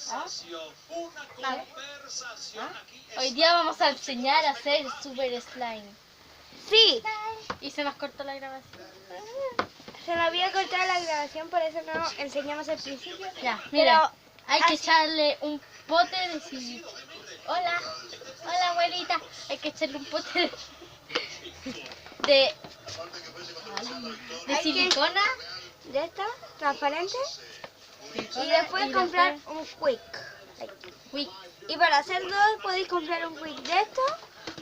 Nada. Hoy día vamos a enseñar a hacer super slime. Sí, Y se nos cortó la grabación. se nos había cortado la grabación, por eso no enseñamos al principio. Ya, mira, hay que así- echarle un pote de silicona. Hola, hola abuelita. Hay que echarle un pote de Hay que- silicona. de esta, transparente, silicona, y después comprar después un quick. quick. Y para hacer dos podéis comprar un quick de esto,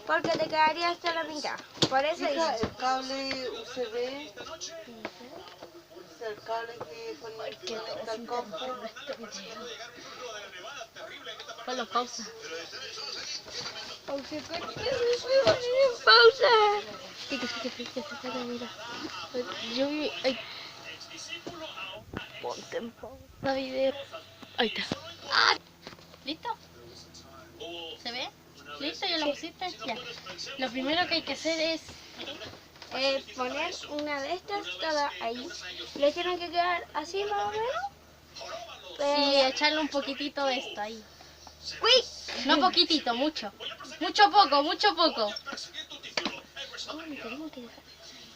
porque te quedaría hasta la mitad. Por eso Hija, dice. el cable USB, o sea, el cable que conecta al compu. Ponlo pausa. Pausa. Fíjate, mira. Yo vi. Ay. Ponte en pausa video. Ahí está. ¡Ah! ¿Listo? ¿Se ve? ¿Listo? ¿Ya lo pusiste? Ya. Lo primero que hay que hacer es Poner una de estas todas ahí. Le tienen que quedar así más o menos. y echarle un poquitito de esto ahí. ¡Quick! No poquitito, mucho. Mucho poco, mucho poco.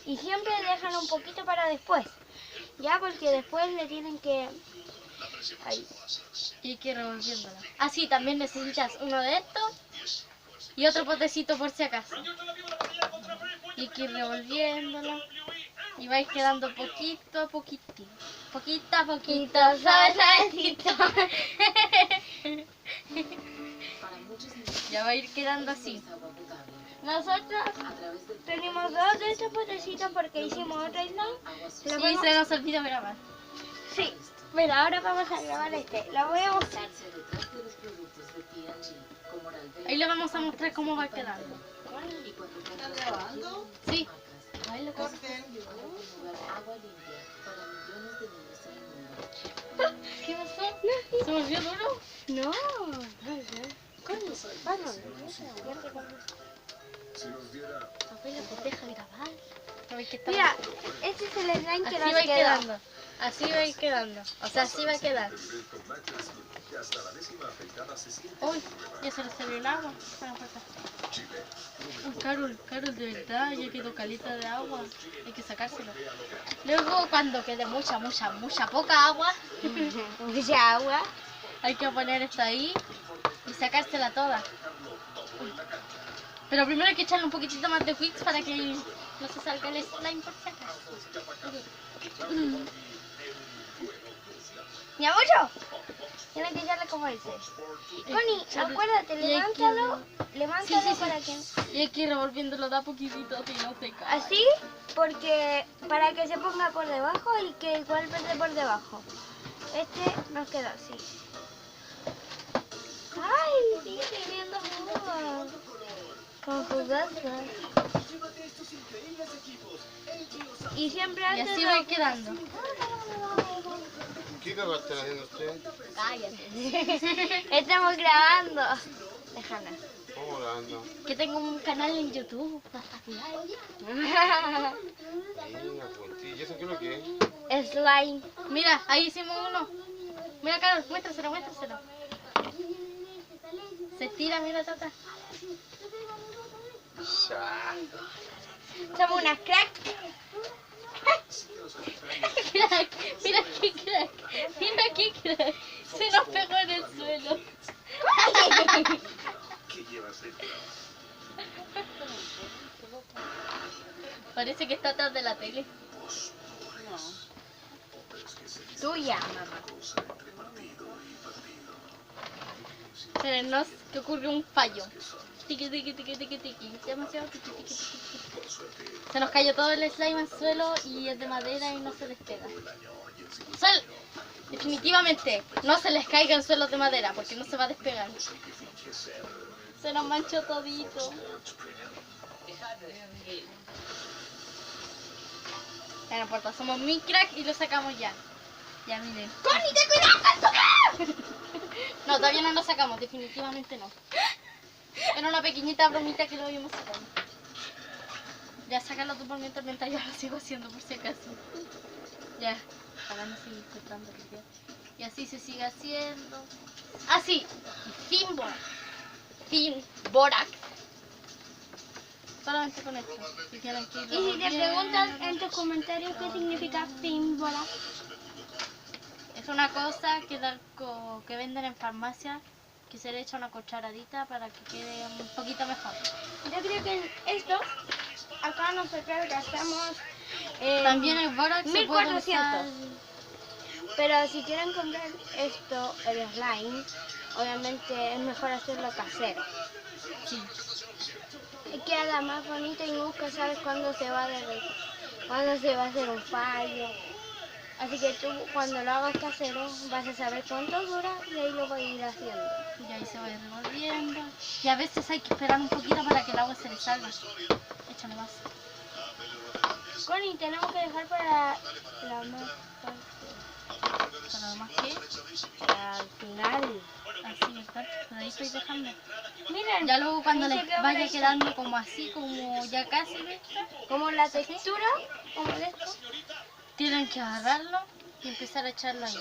Y siempre dejan un poquito para después. Ya, porque después le tienen que... Ahí. Y hay que ir revolviéndola. Ah, sí, también necesitas uno de estos y otro potecito por si acaso. Y hay que ir revolviéndola. Y vais quedando poquito a poquitito. Poquito a poquito, suavecito. Ya va a ir quedando así. Nosotros tenemos dos de estos potecitos porque hicimos otra isla. Sí, se nos olvidó grabar. Sí, pero ahora vamos a grabar este. Lo voy a mostrar. Ahí le vamos a mostrar cómo va quedando. ¿Están grabando? Sí. Ahí lo Corten. ¿Qué pasó? ¿Se volvió duro? No. Abuela, pues deja grabar. A ver qué tal. Mira, este es el slime que Así nos va a ir quedó. quedando. Así va a ir quedando. O sea, así va a quedar. Uy, ya se le salió el agua. Uy, Carol, de verdad, ya quedó calita de agua. Hay que sacárselo. Luego, cuando quede mucha, poca agua, Mucha agua. hay que poner esto ahí y sacársela toda. Pero primero hay que echarle un poquitito más de Wix para que no se salga el slime por si acaso. ¿Ya mucho? Tienes que echarle como ese. Connie, acuérdate, levántalo para que... Y hay que ir revolviéndolo de a poquitito si no se cae. Así, porque para que se ponga por debajo y que igual verde por debajo. Este nos queda así. ¡Ay! Sigue teniendo jugo. Con jugosas. Y siempre Y antes así va a ir quedando. ¿Qué cagada están haciendo ustedes? Cállate. Estamos grabando. Déjala. ¿Cómo grabando? Que tengo un canal en YouTube. Mira, pues, ¿y eso qué es lo que es? Slime. Mira, ahí hicimos uno. Mira, Carol, muéstraselo. Se estira, mira, Tata. Somos unas crack. Mira qué crack. Se nos pegó en el suelo. Parece que está atrás de la tele. Tuya. Se nos que ocurrió un fallo. Tiki. Demasiado tiki. Se nos cayó todo el slime al suelo y es de madera y no se despega. Definitivamente no se les caiga en suelos de madera porque no se va a despegar. Se nos manchó todito. Ya no importa, somos muy crack y lo sacamos ya. Ya miren. ¡Connie, ten cuidado con tu No, todavía no lo sacamos, definitivamente no. Era una pequeñita bromita que lo habíamos sacado. Ya, sácalo tú por mientras yo lo sigo haciendo por si acaso. Ya, para no seguir cortando el video. Y así se sigue haciendo. Así. Y fin Borax. Fin Borax. Solamente con esto. Si quieren que Y si te preguntan en tus comentarios qué significa Finbola, es una cosa que venden en farmacia, que se le echa una cucharadita para que quede un poquito mejor. yo creo que en esto, acá nosotros gastamos También el Borax se puede 1400. usar. Pero si quieren comprar esto, el slime, obviamente es mejor hacerlo casero. Sí. Y queda más bonito y nunca sabes cuándo se va a cuándo se va a hacer un fallo. Así que tú cuando lo hagas casero vas a saber cuánto dura y ahí lo vas a ir haciendo. Y ahí se va a ir revolviendo. Y a veces hay que esperar un poquito para que el agua se le salga. Échale más. Connie, tenemos que dejar para la más Para lo más que. al final. Así, ¿verdad? Por ahí estoy dejando. Miren, Ya luego cuando ahí les se quedó vaya por ahí. quedando como así, como ya casi, Como la textura, como de esto, tienen que agarrarlo y empezar a echarlo ahí.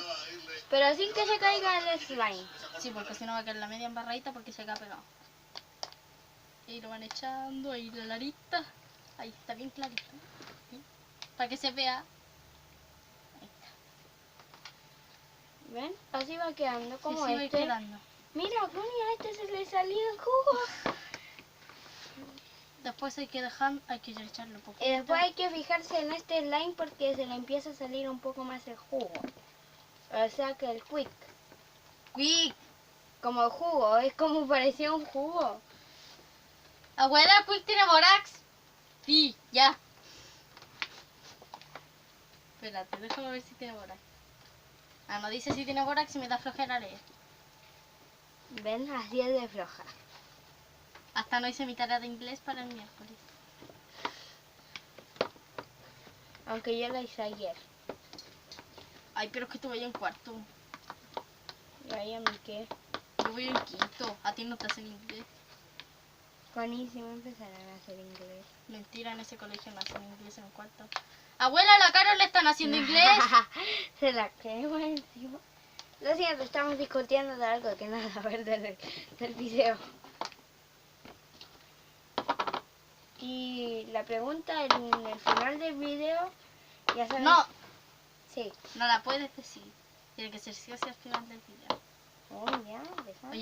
pero sin que se caiga el slime. Sí, porque si no va a quedar la media embarradita porque se queda pegado. Y lo van echando, ahí la larita. Ahí está bien clarito. ¿Sí? Para que se vea. Ahí está. ¿Ven? Así va quedando como y así va este. quedando. Mira, Connie, a este se le salió el jugo. Después hay que echarlo un poquito. Y después hay que fijarse en este slime porque se le empieza a salir un poco más el jugo. O sea que el quick. ¡Quick! Como jugo, es como parecía un jugo. Abuela, Quick tiene Borax. Sí, ya. Espérate, déjame ver si tiene Borax. Ah, no dice si tiene Borax y me da flojera leer. Ven, así es de floja. Hasta no hice mi tarea de inglés para el miércoles. Aunque yo la hice ayer. Ay, pero es que tú vayas en cuarto. Y ahí a mí que Yo voy en quinto. A ti no te hacen inglés. Connie sí me empezarán a hacer inglés. Mentira, en ese colegio no hacen inglés en cuarto. Abuela, la Carol le están haciendo inglés. Se la quemo encima. Lo siento, estamos discutiendo de algo que nada a ver del video. Y la pregunta en el final del video, ya saben. No, Sí. no la puedes decir. Tiene que ser sí o sí al final del video. Oh, ya, déjame.